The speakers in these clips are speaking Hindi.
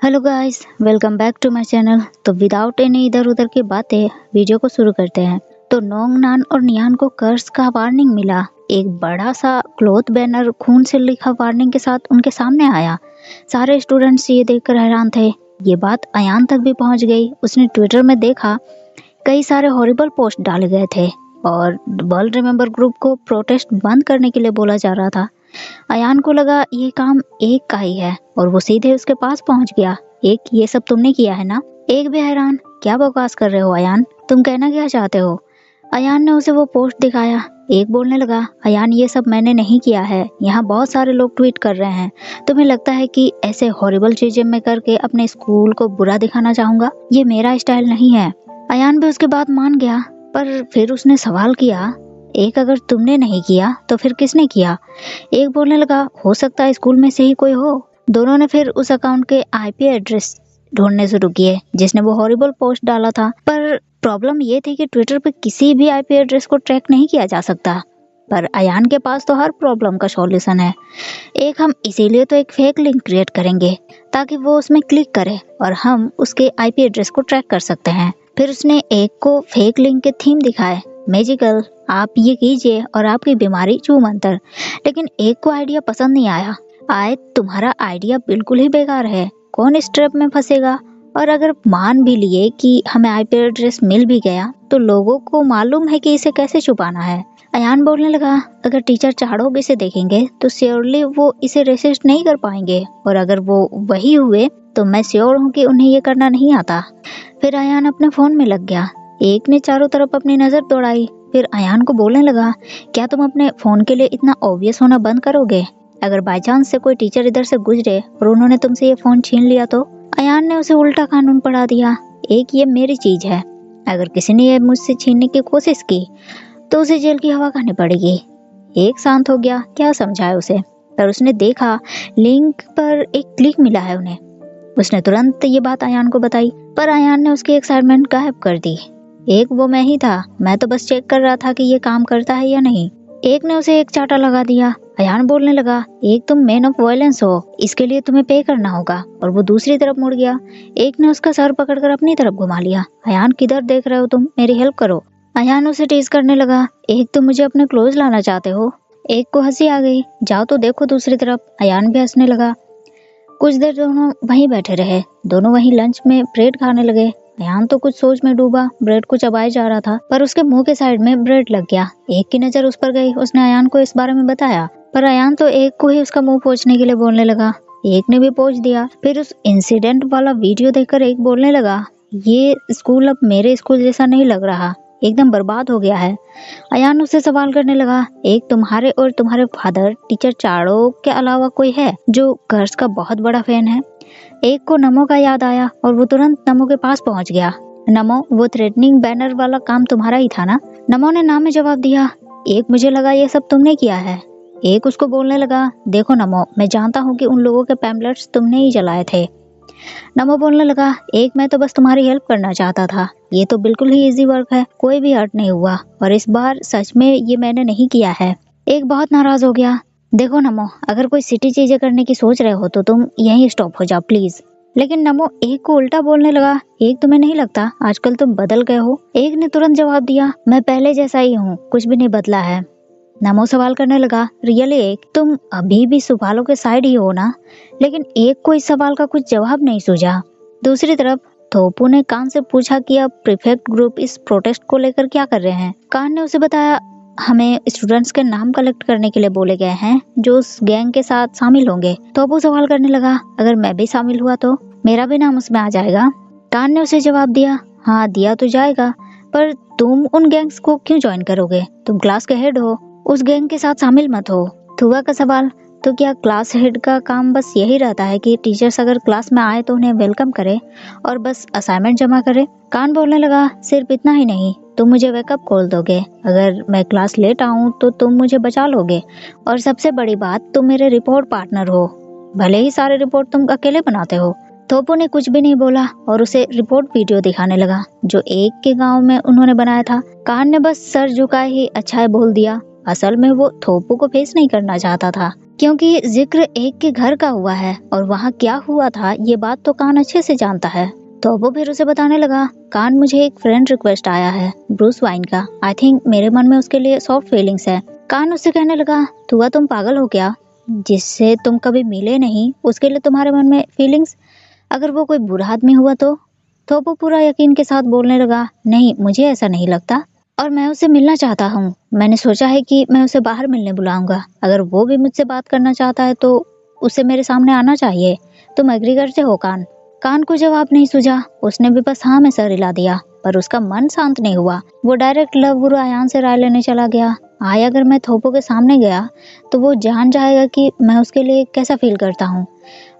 Hello guys, welcome back to my channel. तो विदाउट एनी इधर उधर की बातें वीडियो को शुरू करते हैं। तो नोंगनान और नियान को कर्स का वार्निंग मिला। एक बड़ा सा क्लॉथ बैनर खून से लिखा वार्निंग के साथ उनके सामने आया। सारे स्टूडेंट्स ये देखकर हैरान थे। ये बात अयान तक भी पहुंच गई। उसने ट्विटर में देखा कई सारे हॉरिबल पोस्ट डाले गए थे और वर्ल्ड रिमेंबर ग्रुप को प्रोटेस्ट बंद करने के लिए बोला जा रहा था। अयान को लगा ये काम एक का ही है और वो सीधे उसके पास पहुंच गया। एक, ये सब तुमने किया है ना? एक भी हैरान, क्या बकवास कर रहे हो अयान, तुम कहना क्या चाहते हो? अयान ने उसे वो पोस्ट दिखाया। एक बोलने लगा, अयान ये सब मैंने नहीं किया है, यहाँ बहुत सारे लोग ट्वीट कर रहे हैं। तुम्हें लगता है कि ऐसे हॉरिबल चीजें मैं करके अपने स्कूल को बुरा दिखाना चाहूंगा? ये मेरा स्टाइल नहीं है। अयान भी उसकी बात मान गया, पर फिर उसने सवाल किया, एक, अगर तुमने नहीं किया तो फिर किसने किया? एक बोलने लगा, हो सकता है स्कूल में से ही कोई हो। दोनों ने फिर उस अकाउंट के आईपी एड्रेस ढूंढने शुरू किए जिसने वो हॉरिबल पोस्ट डाला था। पर प्रॉब्लम ये थी कि ट्विटर पे किसी भी आईपी एड्रेस को ट्रैक नहीं किया जा सकता। पर अयान के पास तो हर प्रॉब्लम का सॉल्यूशन है। एक, हम इसीलिए तो एक फेक लिंक क्रिएट करेंगे ताकि वो उसमें क्लिक करे और हम उसके आईपी एड्रेस को ट्रैक कर सकते हैं। फिर उसने एक को फेक लिंक के थीम दिखाए, मैजिकल, आप ये कीजिए और आपकी बीमारी छू मंतर। लेकिन एक को आइडिया पसंद नहीं आया। आए, तुम्हारा आइडिया बिल्कुल ही बेकार है, कौन इस ट्रैप में फंसेगा? और अगर मान भी लिए कि हमें आईपी एड्रेस मिल भी गया तो लोगों को मालूम है कि इसे कैसे छुपाना है। अयान बोलने लगा, अगर टीचर चाड़ोग इसे देखेंगे तो श्योरली वो इसे रेसिस्ट नहीं कर पाएंगे और अगर वो वही हुए तो मैं श्योर हूँ कि उन्हें ये करना नहीं आता। फिर अयान अपने फोन में लग गया। एक ने चारों तरफ अपनी नजर दौड़ाई। फिर अयान को बोलने लगा, क्या तुम अपने फोन के लिए इतना ऑब्वियस होना बंद करोगे? अगर बाय चांस से कोई टीचर इधर से गुजरे और उन्होंने तुमसे ये फोन छीन लिया तो? अयान ने उसे उल्टा कानून पढ़ा दिया। एक, ये मेरी चीज है, अगर किसी ने ये मुझसे छीनने की कोशिश की तो उसे जेल की हवा खानी पड़ेगी। एक शांत हो गया, क्या समझाए उसे। पर उसने देखा लिंक पर एक क्लिक मिला है उन्हें। उसने तुरंत ये बात अयान को बताई, पर अयान ने उसकी एक्साइटमेंट गायब कर दी। एक, वो मैं ही था, मैं तो बस चेक कर रहा था कि ये काम करता है या नहीं। एक ने उसे एक चाटा लगा दिया। अयान बोलने लगा, एक, तुम मैन ऑफ वायलेंस हो, इसके लिए तुम्हें पे करना होगा। और वो दूसरी तरफ मुड़ गया। एक ने उसका सर पकड़कर अपनी तरफ घुमा लिया। अयान, किधर देख रहे हो तुम, मेरी हेल्प करो। अयान उसे टीज करने लगा, एक, तुम मुझे अपने क्लोज लाना चाहते हो? एक को हंसी आ गई, जाओ तो देखो दूसरी तरफ। अयान भी हंसने लगा। कुछ देर दोनों वहीं बैठे रहे। दोनों वहीं लंच में ब्रेड खाने लगे। अयान तो कुछ सोच में डूबा, ब्रेड को चबाए जा रहा था, पर उसके मुंह के साइड में ब्रेड लग गया। एक की नजर उस पर गई। उसने अयान को इस बारे में बताया, पर अयान तो एक को ही उसका मुंह पोंछने के लिए बोलने लगा। एक ने भी पोंछ दिया। फिर उस इंसिडेंट वाला वीडियो देखकर एक बोलने लगा, ये स्कूल अब मेरे स्कूल जैसा नहीं लग रहा, एकदम बर्बाद हो गया है। अयान उससे सवाल करने लगा, एक, तुम्हारे और तुम्हारे फादर टीचर चाड़ो के अलावा कोई है जो कर्स का बहुत बड़ा फैन है? एक को नमो का याद आया और वो तुरंत नमो के पास पहुंच गया। नमो, वो थ्रेटनिंग बैनर वाला काम तुम्हारा ही था ना? नमो ने नाम में जवाब दिया। एक, मुझे लगा ये सब तुमने किया है। एक उसको बोलने लगा, देखो नमो, मैं जानता हूँ कि उन लोगों के पैम्पलेट्स तुमने ही जलाए थे। नमो बोलने लगा, एक, मैं तो बस तुम्हारी हेल्प करना चाहता था, ये तो बिल्कुल ही इजी वर्क है, कोई भी हर्ट नहीं हुआ और इस बार सच में ये मैंने नहीं किया है। एक बहुत नाराज हो गया। देखो नमो, अगर कोई सिटी चीजें करने की सोच रहे हो तो तुम यहीं स्टॉप हो जाओ प्लीज। लेकिन नमो एक को उल्टा बोलने लगा, एक, तुम्हें नहीं लगता आजकल तुम बदल गए हो? एक ने तुरंत जवाब दिया, मैं पहले जैसा ही हूँ, कुछ भी नहीं बदला है। नमो सवाल करने लगा, रियली एक, तुम अभी भी सवालों के साइड ही हो ना? लेकिन एक को इस सवाल का कुछ जवाब नहीं सूझा। दूसरी तरफ थोपू ने कान से पूछा कि अब प्रीफेक्ट ग्रुप इस प्रोटेस्ट को लेकर क्या कर रहे हैं। कान ने उसे बताया, हमें स्टूडेंट्स के नाम कलेक्ट करने के लिए बोले गए हैं जो उस गैंग के साथ शामिल होंगे। थोपू सवाल करने लगा, अगर मैं भी शामिल हुआ तो मेरा भी नाम उसमें आ जाएगा? कान ने उसे जवाब दिया, हाँ दिया तो जाएगा, पर तुम उन गैंग्स को क्यों ज्वाइन करोगे? तुम क्लास के हेड हो, उस गैंग के साथ शामिल मत हो। थुआ का सवाल, तो क्या क्लास हेड का काम बस यही रहता है कि टीचर्स अगर क्लास में आए तो उन्हें वेलकम करे और बस असाइनमेंट जमा करे? कान बोलने लगा, सिर्फ इतना ही नहीं, तुम मुझे वेकअप कॉल दोगे, अगर मैं क्लास लेट आऊं तो तुम मुझे बचा लोगे, और सबसे बड़ी बात, तुम मेरे रिपोर्ट पार्टनर हो, भले ही सारे रिपोर्ट तुम अकेले बनाते हो। थोपू ने कुछ भी नहीं बोला और उसे रिपोर्ट वीडियो दिखाने लगा जो एक के गांव में उन्होंने बनाया था। कान ने बस सर झुकाए ही अच्छा है बोल दिया। असल में वो थोपू को फेस नहीं करना चाहता था क्योंकि जिक्र एक के घर का हुआ है और वहाँ क्या हुआ था ये बात तो कान अच्छे से जानता है। तो वो फिर उसे बताने लगा, कान मुझे एक फ्रेंड रिक्वेस्ट आया है ब्रूस वाइन का। आई थिंक मेरे मन में उसके लिए सॉफ्ट फीलिंग्स है। कान उससे कहने लगा, तुम पागल हो क्या? जिससे तुम कभी मिले नहीं उसके लिए तुम्हारे मन में फीलिंग्स? अगर वो कोई बुरा आदमी हुआ तो वो पूरा यकीन के साथ बोलने लगा, नहीं मुझे ऐसा नहीं लगता और मैं उससे मिलना चाहता हूँ। मैंने सोचा है कि मैं उसे बाहर मिलने बुलाऊंगा। अगर वो भी मुझसे बात करना चाहता है तो उसे मेरे सामने आना चाहिए। तुम एग्री करते हो कान? कान को जवाब नहीं सूझा, उसने भी बस हाँ में सर हिला दिया, पर उसका मन शांत नहीं हुआ। वो डायरेक्ट लव गुरु अयान से राय लेने चला गया। आय अगर मैं थोपो के सामने गया तो वो जान जाएगा कि मैं उसके लिए कैसा फील करता हूँ।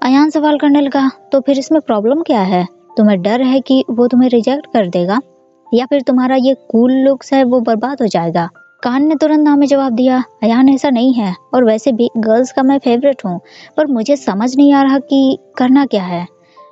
अयान सवाल करने लगा, तो फिर इसमें प्रॉब्लम क्या है? तुम्हें डर है कि वो तुम्हें रिजेक्ट कर देगा या फिर तुम्हारा ये कूल लुक्स है वो बर्बाद हो जाएगा? कान ने तुरंत हाँ में जवाब दिया, अयान ऐसा नहीं है और वैसे भी गर्ल्स का मैं फेवरेट हूँ, पर मुझे समझ नहीं आ रहा कि करना क्या है।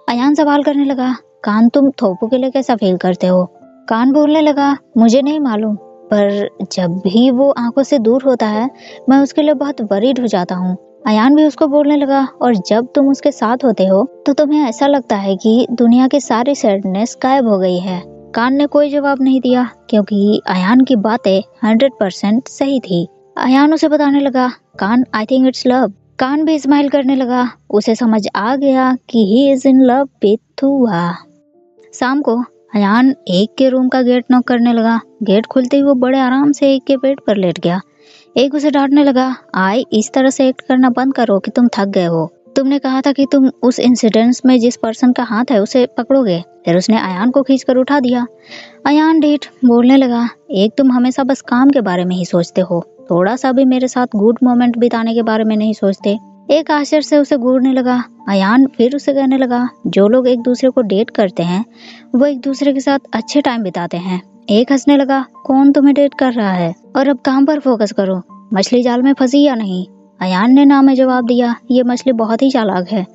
अयान सवाल करने लगा, कान तुम थोपू के लिए कैसा फील करते हो? कान बोलने लगा, मुझे नहीं मालूम, पर जब भी वो आंखों से दूर होता है मैं उसके लिए बहुत वरीड हो जाता हूँ। अयान भी उसको बोलने लगा, और जब तुम उसके साथ होते हो तो तुम्हें ऐसा लगता है कि दुनिया की सारी सैडनेस गायब हो गई है। कान ने कोई जवाब नहीं दिया क्योंकि अयान की बातें 100% सही थी। अयान उसे बताने लगा, Kaan I think it's love. Kaan भी स्माइल करने लगा, उसे समझ आ गया कि he is in love with Thua. शाम को अयान एक के रूम का गेट नॉक करने लगा। गेट खुलते ही वो बड़े आराम से एक के बेड पर लेट गया। एक उसे डांटने लगा, आई इस तरह से एक्ट करना बंद करो कि तुम थक गए हो। तुमने कहा था कि तुम उस इंसिडेंट्स में जिस पर्सन का हाथ है उसे पकड़ोगे। फिर उसने अयान को खींचकर उठा दिया। अयान डीठ बोलने लगा, एक तुम हमेशा बस काम के बारे में ही सोचते हो, थोड़ा सा भी मेरे साथ गुड मोमेंट बिताने के बारे में नहीं सोचते। एक आश्चर्य से उसे घूरने लगा। अयान फिर उसे कहने लगा, जो लोग एक दूसरे को डेट करते हैं वो एक दूसरे के साथ अच्छे टाइम बिताते हैं। एक हंसने लगा, कौन तुम्हें डेट कर रहा है? और अब काम पर फोकस करो, मछली जाल में फंसी या नहीं? अयान ने ना में जवाब दिया, ये मछली बहुत ही चालाक है,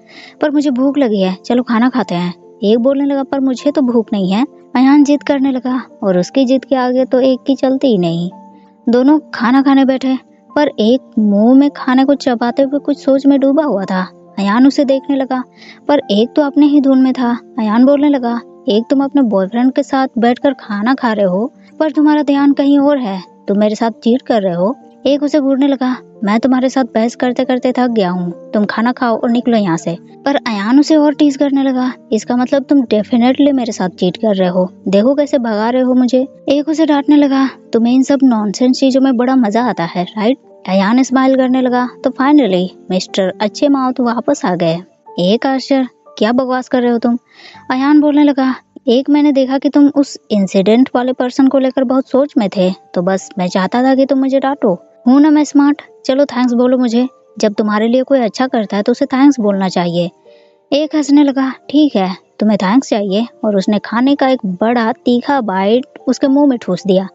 पर मुझे भूख लगी है, चलो खाना खाते हैं। एक बोलने लगा, पर मुझे तो भूख नहीं है। अयान जिद करने लगा और उसकी जिद के आगे तो एक की चलती ही नहीं। दोनों खाना खाने बैठे, पर एक मुंह में खाने को चबाते हुए कुछ सोच में डूबा हुआ था। अयान उसे देखने लगा, पर एक तो अपने ही धुन में था। अयान बोलने लगा, एक तुम अपने बॉयफ्रेंड के साथ बैठकर खाना खा रहे हो पर तुम्हारा ध्यान कहीं और है, तुम मेरे साथ चीट कर रहे हो। एक उसे घूरने लगा, मैं तुम्हारे साथ बहस करते करते थक गया हूँ, तुम खाना खाओ और निकलो यहाँ से। पर अयान उसे और टीज करने लगा, इसका मतलब तुम डेफिनेटली मेरे साथ चीट कर रहे हो, देखो कैसे भगा रहे हो मुझे। एक उसे डांटने लगा, तुम्हें इन सब नॉनसेंस चीजों में बड़ा मजा आता है, राइट? अयान स्माइल करने लगा, तो फाइनली मिस्टर अच्छे माउथ वापस आ गए। एक आश्चर्य, क्या बकवास कर रहे हो तुम? अयान बोलने लगा, एक मैंने देखा कि तुम उस इंसिडेंट वाले पर्सन को लेकर बहुत सोच में थे, तो बस मैं चाहता था कि तुम मुझे डांटो। हूं ना मैं स्मार्ट? चलो थैंक्स बोलो मुझे, जब तुम्हारे लिए कोई अच्छा करता है तो उसे थैंक्स बोलना चाहिए। एक हंसने लगा, ठीक है तुम्हें थैंक्स चाहिए, और उसने खाने का एक बड़ा तीखा बाइट उसके मुंह में ठूस दिया।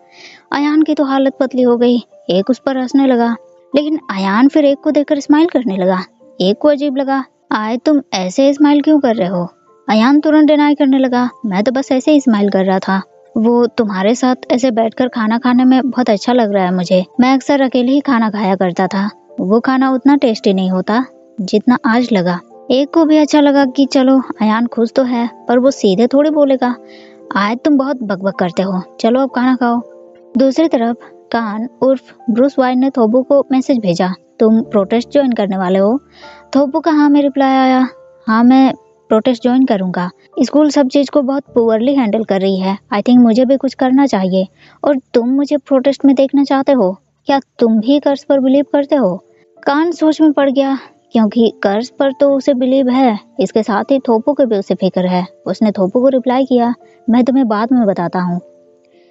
अयान की तो हालत पतली हो गई। एक उस पर हंसने लगा, लेकिन अयान फिर एक को देखकर स्माइल करने लगा। एक को अजीब लगा, आए तुम ऐसे स्माइल क्यों कर रहे हो? अयान तुरंत डिनाई करने लगा, मैं तो बस ऐसे ही स्माइल कर रहा था, वो तुम्हारे साथ ऐसे बैठकर खाना खाने में बहुत अच्छा लग रहा है मुझे। मैं अक्सर अकेले ही खाना खाया करता था, वो खाना उतना टेस्टी नहीं होता जितना आज लगा। एक को भी अच्छा लगा कि चलो अयान खुश तो है, पर वो सीधे थोड़ी बोलेगा, आज तुम बहुत बकबक करते हो, चलो अब खाना खाओ। दूसरी तरफ कान उर्फ ब्रूस वाइन ने थोबू को मैसेज भेजा, तुम प्रोटेस्ट ज्वाइन करने वाले हो? थोबू का हाँ में रिप्लाई आया, हाँ मैं प्रोटेस्ट ज्वाइन करूंगा। स्कूल सब चीज को बहुत पुअरली हैंडल कर रही है, आई थिंक मुझे भी कुछ करना चाहिए। और तुम मुझे प्रोटेस्ट में देखना चाहते हो? क्या तुम भी कर्ज पर बिलीव करते हो? कान सोच में पड़ गया, क्योंकि कर्ज पर तो उसे बिलीव है, इसके साथ ही थोपू के भी उसे फिक्र है। उसने थोपू को रिप्लाई किया, मैं तुम्हें बाद में बताता हूँ।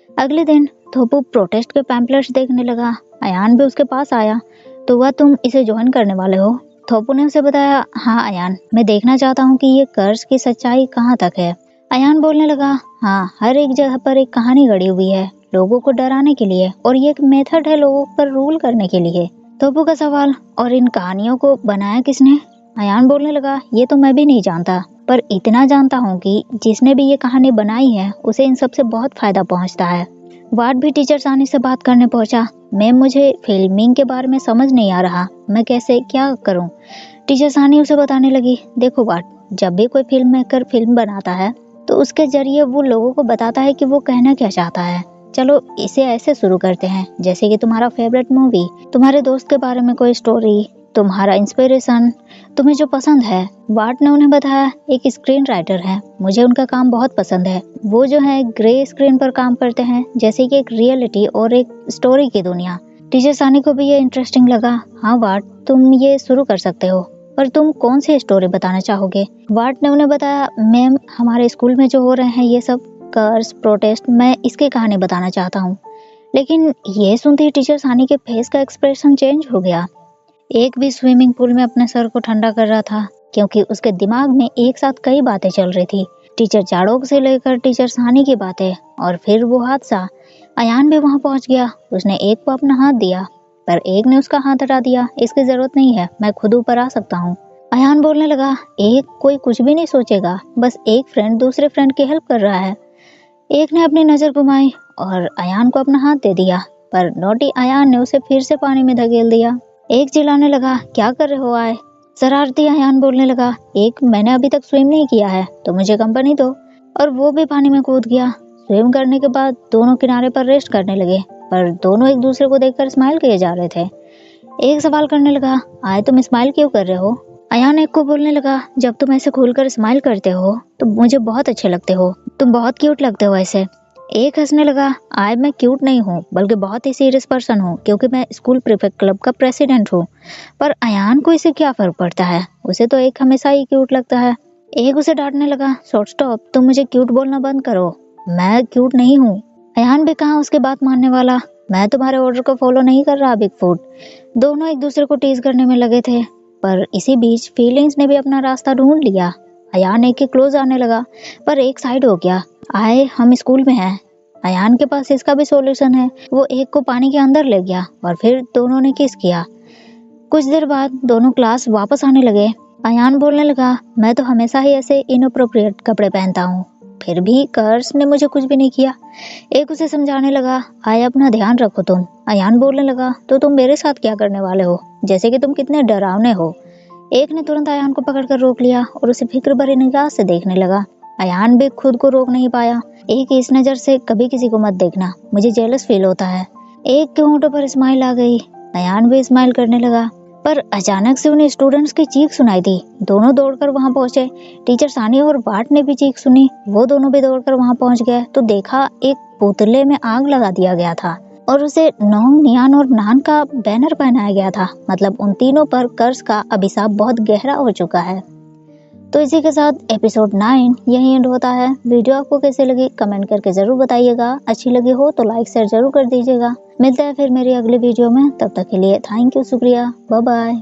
अगले दिन थोपू प्रोटेस्ट के पैम्पलेट्स देखने लगा। अयान भी उसके पास आया, तो वह तुम इसे ज्वाइन करने वाले हो? थोपू ने उसे बताया, हाँ अयान, मैं देखना चाहता हूँ कि ये कर्ज की सच्चाई कहाँ तक है। अयान बोलने लगा, हाँ हर एक जगह पर एक कहानी गढ़ी हुई है लोगों को डराने के लिए, और ये एक मेथड है लोगों पर रूल करने के लिए। थोपू का सवाल, और इन कहानियों को बनाया किसने? अयान बोलने लगा, ये तो मैं भी नहीं जानता, पर इतना जानता हूँ कि जिसने भी ये कहानी बनाई है उसे इन सब से बहुत फायदा पहुँचता है। वाट भी टीचर सानी से बात करने पहुंचा। मैम, मुझे फिल्मिंग के बारे में समझ नहीं आ रहा, मैं कैसे क्या करूं? टीचर सानी उसे बताने लगी, देखो वाट, जब भी कोई फिल्म मेकर फिल्म बनाता है तो उसके जरिए वो लोगों को बताता है कि वो कहना क्या चाहता है। चलो इसे ऐसे शुरू करते हैं, जैसे कि तुम्हारा फेवरेट मूवी, तुम्हारे दोस्त के बारे में कोई स्टोरी, तुम्हारा इंस्पिरेशन, तुम्हें जो पसंद है। वाट ने उन्हें बताया, एक स्क्रीन राइटर है, मुझे उनका काम बहुत पसंद है। वो जो है ग्रे स्क्रीन पर काम करते हैं, जैसे कि एक रियलिटी और एक स्टोरी की दुनिया। टीचर सानी को भी ये इंटरेस्टिंग लगा। हाँ वाट, तुम ये शुरू कर सकते हो, पर तुम कौन सी स्टोरी बताना चाहोगे? वाट ने उन्हें बताया, मैम, हमारे स्कूल में जो हो रहे हैं ये सब कर्स प्रोटेस्ट, मैं इसकी कहानी बताना चाहता हूँ। लेकिन ये सुनते ही टीचर सानी के फेस का एक्सप्रेशन चेंज हो गया। एक भी स्विमिंग पूल में अपने सर को ठंडा कर रहा था, क्योंकि उसके दिमाग में एक साथ कई बातें चल रही थी। टीचर चाड़ोक से लेकर टीचर सानी की बातें, और फिर वो हादसा। अयान भी वहां पहुंच गया। उसने एक को अपना हाथ दिया, पर एक ने उसका हाथ हटा दिया। इसकी जरूरत नहीं है, मैं खुद ऊपर आ सकता हूँ। अयान बोलने लगा, एक कोई कुछ भी नहीं सोचेगा, बस एक फ्रेंड दूसरे फ्रेंड की हेल्प कर रहा है। एक ने अपनी नजर घुमाई और अयान को अपना हाथ दे दिया, पर नोटी अयान ने उसे फिर से पानी में धकेल दिया। एक चिल्लाने लगा, क्या कर रहे हो आए? शरारती अयान बोलने लगा, एक, मैंने अभी तक स्विम नहीं किया है तो मुझे कंपनी दो। और वो भी पानी में कूद गया। स्विम करने के बाद दोनों किनारे पर रेस्ट करने लगे, पर दोनों एक दूसरे को देखकर स्माइल किए जा रहे थे। एक सवाल करने लगा, आए तुम स्माइल क्यों कर रहे हो? अयान एक को बोलने लगा, जब तुम ऐसे खुलकर स्माइल करते हो तो मुझे बहुत अच्छे लगते हो, तुम बहुत क्यूट लगते हो ऐसे। एक हंसने लगा, आय मैं क्यूट नहीं हूँ, बल्कि बहुत ही सीरियस पर्सन हूँ, क्योंकि मैं स्कूल प्रीफेक्ट क्लब का प्रेसिडेंट हूँ। पर अयान को इससे क्या फर्क पड़ता है, उसे तो एक हमेशा ही क्यूट लगता है। एक उसे डांटने लगा, शॉर्ट स्टॉप, तुम मुझे क्यूट बोलना बंद करो, मैं क्यूट नहीं हूँ। अयान भी कहाँ उसकी बात मानने वाला, मैं तुम्हारे ऑर्डर को फॉलो नहीं कर रहा बिग फूट। दोनों एक दूसरे को टीज करने में लगे थे, पर इसी बीच फीलिंग्स ने भी अपना रास्ता ढूंढ लिया। अयान एक के क्लोज आने लगा, पर एक साइड हो गया। आए, हम स्कूल में हैं। अयान के पास इसका भी सॉल्यूशन है। वो एक को पानी के अंदर ले गया और फिर दोनों ने किस किया। कुछ देर बाद दोनों क्लास वापस आने लगे। अयान बोलने लगा, मैं तो हमेशा ही ऐसे इनअप्रोप्रिएट कपड़े पहनता हूँ, फिर भी कर्स ने मुझे कुछ भी नहीं किया। एक उसे समझाने लगा, आए अपना ध्यान रखो तुम। अयान बोलने लगा, तो तुम मेरे साथ क्या करने वाले हो, जैसे कि तुम कितने डरावने हो। एक ने तुरंत अयान को पकड़कर रोक लिया और उसे फिक्र भरी निगाह से देखने लगा। अयान भी खुद को रोक नहीं पाया। एक, इस नजर से कभी किसी को मत देखना, मुझे जेलस फील होता है। एक के होंठों पर स्माइल आ गई। अयान भी स्माइल करने लगा, पर अचानक से उन्हें स्टूडेंट्स की चीख सुनाई दी। दोनों दौड़कर वहां पहुंचे। टीचर सानी और वाट ने भी चीख सुनी, वो दोनों भी दौड़कर वहां पहुंच गए तो देखा एक पुतले में आग लगा दिया गया था और उसे नोंग, नियान और नान का बैनर पहनाया गया था। मतलब उन तीनों पर कर्स का अभिशाप बहुत गहरा हो चुका है। तो इसी के साथ एपिसोड 9 यही एंड होता है। वीडियो आपको कैसे लगी कमेंट करके जरूर बताइएगा। अच्छी लगी हो तो लाइक शेयर जरूर कर दीजिएगा। मिलते हैं फिर मेरी अगली वीडियो में, तब तक के लिए थैंक यू, शुक्रिया, बाय बाय।